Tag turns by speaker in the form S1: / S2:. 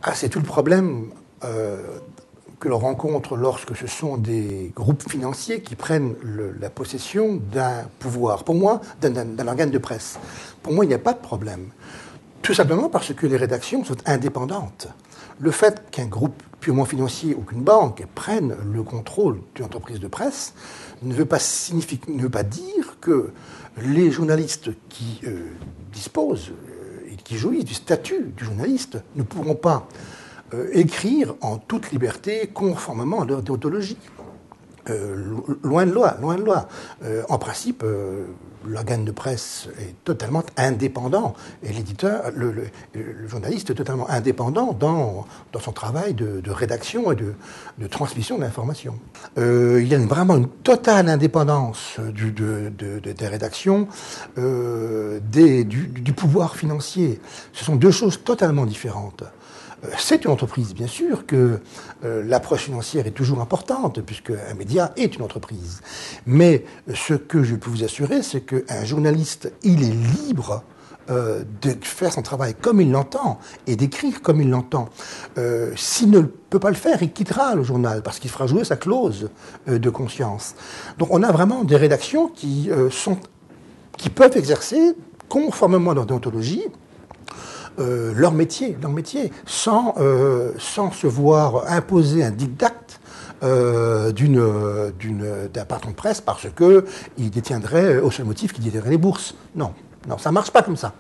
S1: Ah, c'est tout le problème que l'on rencontre lorsque ce sont des groupes financiers qui prennent la possession d'un pouvoir, pour moi, d'un organe de presse. Pour moi, il n'y a pas de problème. Tout simplement parce que les rédactions sont indépendantes. Le fait qu'un groupe purement financier ou qu'une banque prenne le contrôle d'une entreprise de presse ne veut pas dire que les journalistes qui disposent et qui jouissent du statut du journaliste ne pourront pas écrire en toute liberté conformément à leur déontologie. Loin de loi, loin de loi. En principe, l'organe de presse est totalement indépendant et l'éditeur, le journaliste est totalement indépendant dans son travail de rédaction et de transmission de l'information. Il y a vraiment une totale indépendance des rédactions, du pouvoir financier. Ce sont deux choses totalement différentes. C'est une entreprise, bien sûr, que l'approche financière est toujours importante, puisqu'un média est une entreprise. Mais ce que je peux vous assurer, c'est qu'un journaliste, il est libre de faire son travail comme il l'entend et d'écrire comme il l'entend. S'il ne peut pas le faire, il quittera le journal parce qu'il fera jouer sa clause de conscience. Donc on a vraiment des rédactions qui peuvent exercer conformément à leur déontologie leur métier, sans se voir imposer un diktat d'un patron de presse parce qu'il détiendrait, au seul motif qu'il détiendrait les bourses. Non, ça ne marche pas comme ça.